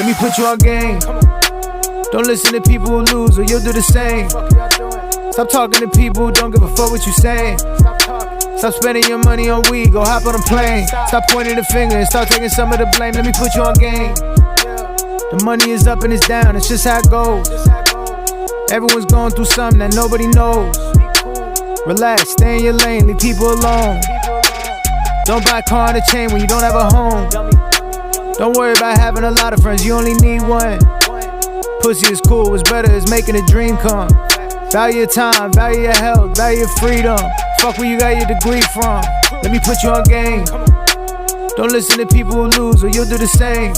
Let me put you on game. Don't listen to people who lose or you'll do the same. Stop talking to people who don't give a fuck what you saying. Stop spending your money on weed, go hop on a plane. Stop pointing the finger and start taking some of the blame. Let me put you on game. The money is up and it's down, it's just how it goes. Everyone's going through something that nobody knows. Relax, stay in your lane, leave people alone. Don't buy a car and a chain when you don't have a home. Don't worry about having a lot of friends, you only need one. Pussy is cool, what's better is making a dream come. Value your time, value your health, value your freedom. Fuck where you got your degree from. Let me put you on game. Don't listen to people who lose or you'll do the same.